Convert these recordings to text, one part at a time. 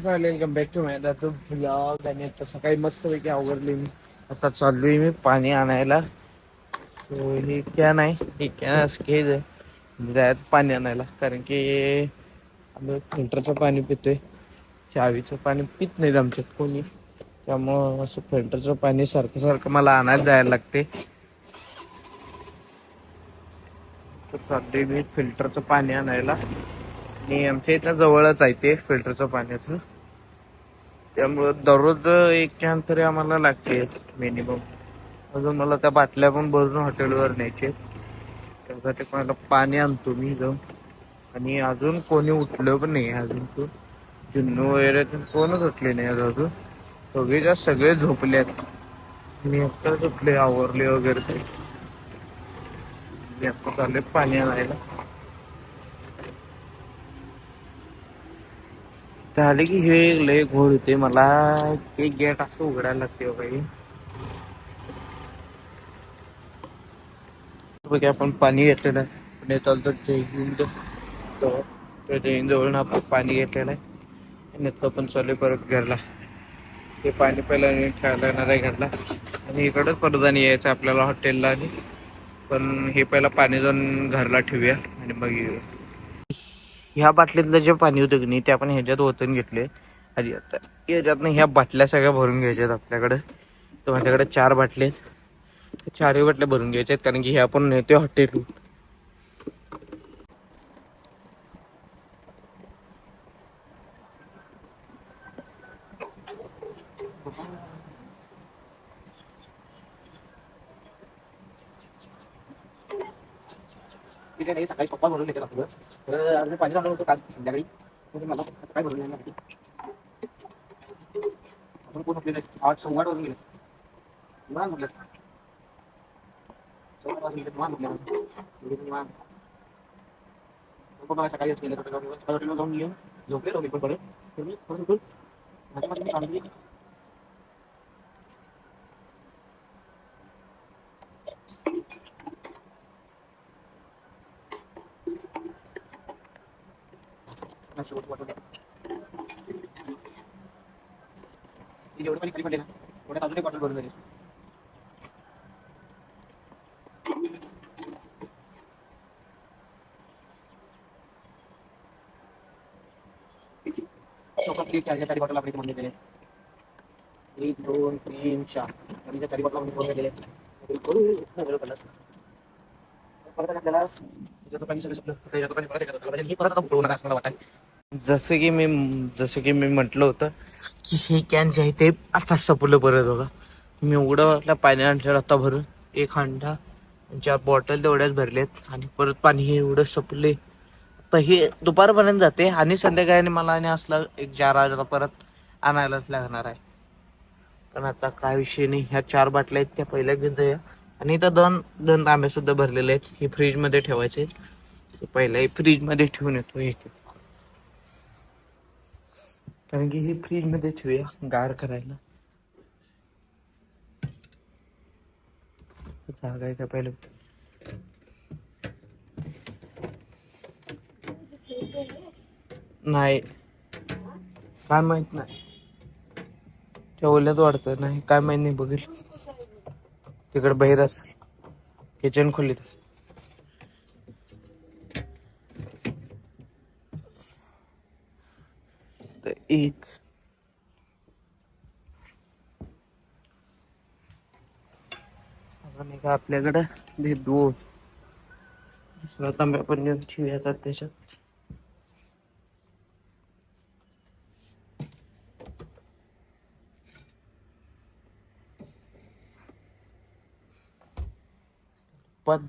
Welcome back to my vlog. आणि आता सकाळी मस्तपैकी आवरली मी. आता चाललोय मी पाणी आणायला. ही कॅन आहे, ही कॅन स्केज आहे, जायचं पाणी आणायला. कारण की आम्ही फिल्टरचं पाणी पितोय, चावीचं पाणी पित नाही आमच्यात कोणी. त्यामुळं असं फिल्टरचं पाणी सारखं सारखं मला आणायला जायला लागते. तर चाललोय मी फिल्टरचं पाणी आणायला. आणि आमच्या इथं जवळच आहे ते फिल्टरचं पाण्याचं. त्यामुळं दररोज एक कॅन तरी आम्हाला लागते मिनिमम. अजून मला त्या बाटल्या पण भरून हॉटेलवर न्यायचे. त्यासाठी मला पाणी आणतो मी जाऊन. आणि अजून कोणी उठलं पण नाही अजून. तो जुन्नू वगैरे कोणच उठले नाही अजून. सगळे झोपलेत. मी आत्ताच उठले, आवरले वगैरे. मी आत्ता चालले पाणी आणायला. झाले की हे लय घोळ होते मला. ते गेट असं उघडायला लागते बाई. बघ आपण पाणी घेतलेलं आहे. पुणे चालतो जय हिंद. जय हिंद जवळ आपण पाणी घेतलेलं आहे. आणि आता पण चालू परत घरला. ते पाणी पहिला खेळायला येणार आहे घरला. आणि इकडंच परत आणि यायचं आपल्याला हॉटेलला. आणि पण हे पहिला पाणी जाऊन घरला ठेवूया आणि मग येऊया. ह्या बाटलीतलं जे पाणी होतं की नाही ते आपण ह्याच्यात ओतून घेतले. आणि आता ह्याच्यातनं ह्या बाटल्या सगळ्या भरून घ्यायच्या आहेत आपल्याकडे. तर माझ्याकडे 4 बाटल्या आहेत. 4 बाटल्या भरून घ्यायच्या आहेत, कारण की ह्या आपण नेतोय हॉटेलहून. ठीक आहे, सकाळी पप्पा भरून येतात आपलं. तर आज मी पाणी आणलं होतं काल संध्याकाळी. मला सकाळी भरून येणार नाही. अजून कोण उठले नाही. 8:15 वाजून गेले. निवांत उठल्यात. 14 वाजून गेले, निवांत उठल्यात. निवांत. पप्पा सकाळी गेले हॉटेलवर जाऊन येऊन झोपले मी पण परत. तर मी परत उठून माझ्या मी काढली. जेवढं पाणी खाली पडले ना तेवढ्यात अजून एक बॉटल भरून झाली. कंप्लीट 4 बॉटल आपण इथे दिले. 1 2 3 4 आणि 4 बॉटल आपण भरून दिले. परत आपल्याला त्याचं पाणी सगळं संपलं. त्याचं पाणी परत येतं आणि हे परत आता उकळू नका असं मला वाटतं. जसं की मी म्हटलं होतं की हे कॅन जे आहे ते आता संपलं परत बघा. मी एवढं पाणी आणलेलं आता भरून 1 हांडा 4 बॉटल तेवढ्याच भरलेत. आणि परत पाणी हे एवढं संपले. तर हे दुपारपर्यंत जाते आणि संध्याकाळी मला आणि असलं 1-4 वाजता परत आणायलाच लागणार आहे. पण आता काय विषय नाही. ह्या 4 बाटल्या आहेत त्या पहिल्या घेऊन जाऊया. आणि इथं दोन तांबे सुद्धा भरलेले आहेत. हे फ्रीज मध्ये ठेवायचे. पहिला फ्रीज मध्ये ठेवून येतो एक. कारण की हे फ्रीज मध्ये ठेवूया गार करायला. जागा आहे का पहिलं. नाही काय माहित नाही. ठेवल्यात वाटतं. नाही काय माहित नाही. बघेल तिकडे बाहेर असेल किचन खोलीत. तर एक अजून एक आपल्याकडं हे 2 दुसरा तांब्या पण घेऊन ठेवूया त्याच्यात. पण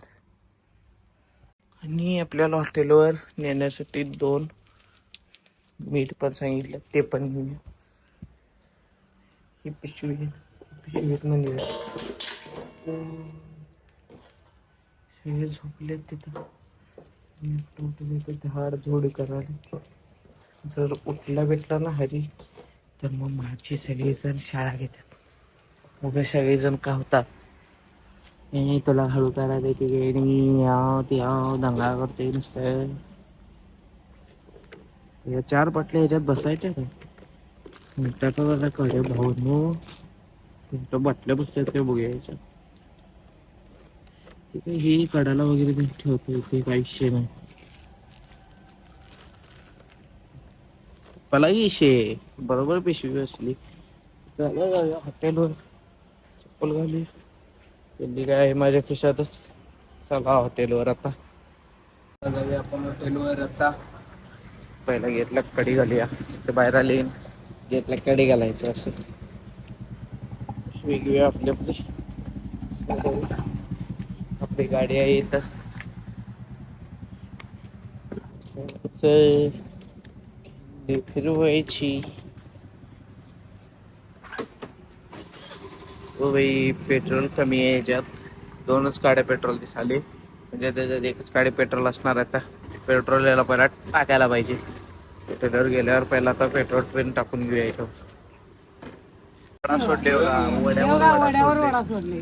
आणि आपल्याला हॉटेलवर नेण्यासाठी 2 मीठ पण सांगितलं, ते पण घेऊया. ही पिशवीत म्हणजे सगळे झोपले तिथं. झाड झोड करायला. जर उठला भेटला ना हरी तर मग माझी सगळेजण शाळा घेतात. मग सगळेजण का होतात तुला हळू करायला येते दंगा करते नुसतं. 4 बाटल्या ह्याच्यात बसायच्या का. मिनिटाचा जरा कडे भाऊ मिनिटं बाटल्या बसल्यात काय बघूया याच्यात. ठीक आहे, ही कडाला वगैरे मी ठेवतो इथे, काही विषय नाही. मला विषय बरोबर पिशवी बसली. चला जाऊया हॉटेलवर. चप्पल घाली त्यांनी काय आहे माझ्या खिशातच. चला हॉटेलवर आता जाऊया आपण हॉटेलवर. आता पहिला गेटला कडी घालूया. ते बाहेर आले गेटला कडी घालायचं असं वेगळी आपली आपली गाडी आहे इथं. फिरवायची. हो भाई, पेट्रोल कमी आहे याच्यात. 2च गाड्या पेट्रोल दिसाले, म्हणजे त्याच्यात 1च गाडी पेट्रोल असणार आहे. आता पेट्रोल यायला पहिला टाकायला पाहिजे. पेट्रोलवर गेल्यावर पहिला आता पेट्रोल ट्रेन टाकून घेऊया इथं. वडा सोडले वड्यावर वडा सोडले.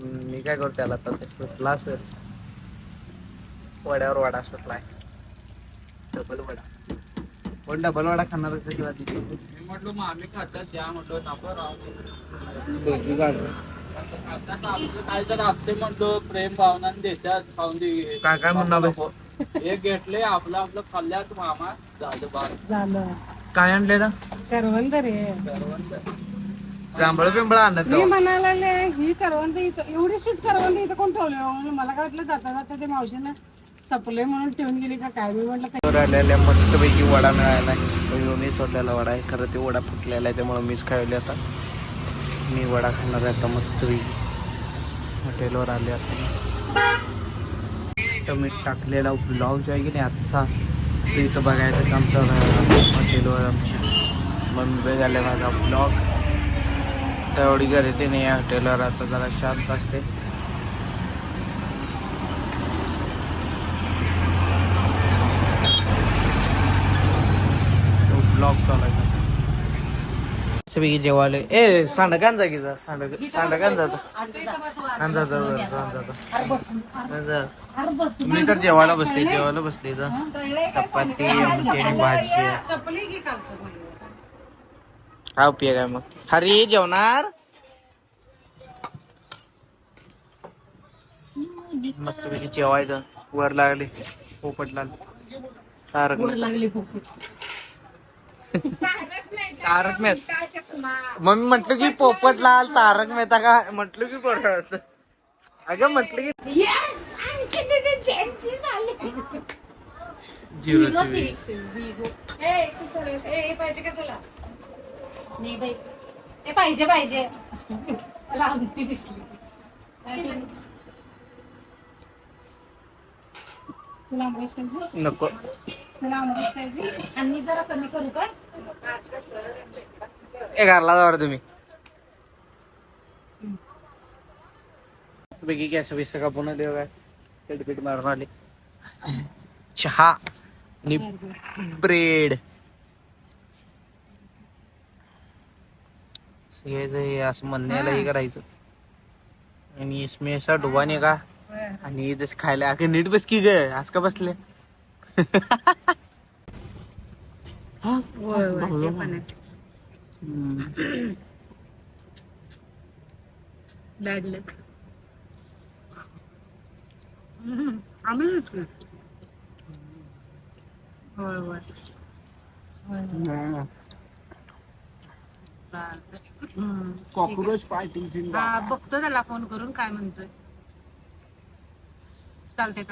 मी काय करतो त्याला आता सुटला असेल. वड्यावर वडा सुटलाय. डबल वडा. कोण डबल वडा खाणार असेल किंवा तिथे मी म्हटलो मग आम्ही खातात द्या म्हटलो नको राहू काय तर हप्ते म्हणतो प्रेम भावनाने देतात खाऊन दे. काय म्हणणार हे घेतले आपलं आपलं खाल्ल्यात मामा झालं झालं. काय आणले ना करवंद रे. जांभळ पिंबळ आणत मी म्हणाला ही करवंद इथं एवढीशीच करवंद इथं कोण ठेवले. मला काय वाटलं जाता जाता ते मावशीनं सपले म्हणून ठेवून गेली का काय. मी म्हटलं आलेल्या मस्त पैकी वडा मिळाला. मी सोडलेला वडा आहे खरं. ते वडा फुटलेला आहे त्यामुळे मीच खायले. आता मी वडा खाणार आहे आता मस्त पैकी. हॉटेलवर आले आता. तर मी टाकलेला ब्लॉग जो आहे की नाही आजचा ते इथं बघायचं आमचं हॉटेलवर आमच्या मम्मी झाले माझा ब्लॉग. तेवढी गर्दी नाही आहे हॉटेलवर. आता जरा शांत असते. ब्लॉग चालायचा सगळी जेवायला. ए सांडकान जागीचा सांडकान जातो. मी तर जेवायला बसले चपाती आमटी आणि भाजी. हा उपयोग आहे मग. हरी जेवणार मस्त पैकी जेवायचं. वर लागले पोपट तारक लागले पोपट. तारक मेहता मम्मी म्हटलं की पोपटलाल तारक मेहता का म्हटलं की कोण अगं म्हटलं की 0 पाहिजे का तुला. नाही बाई हे पाहिजे मला आमटी दिसली. तुला आंबोस पाहिजे नको. तुला आंबोस पाहिजे आणि जरा कमी करू का. घरला जावर तुम्ही पैकी गॅस बिस का पुन्हा देव काय पीठ मारून आले. चहा आणि ब्रेड असं म्हणण्याला हे करायचं. आणि इसमें असा डुबाने का आणि जस खायला अगं नीट बस की ग आज का बसले. बॅड लक. आम्ही कॉकरोच पार्टी. बघतो त्याला फोन करून काय म्हणतोय. चालते.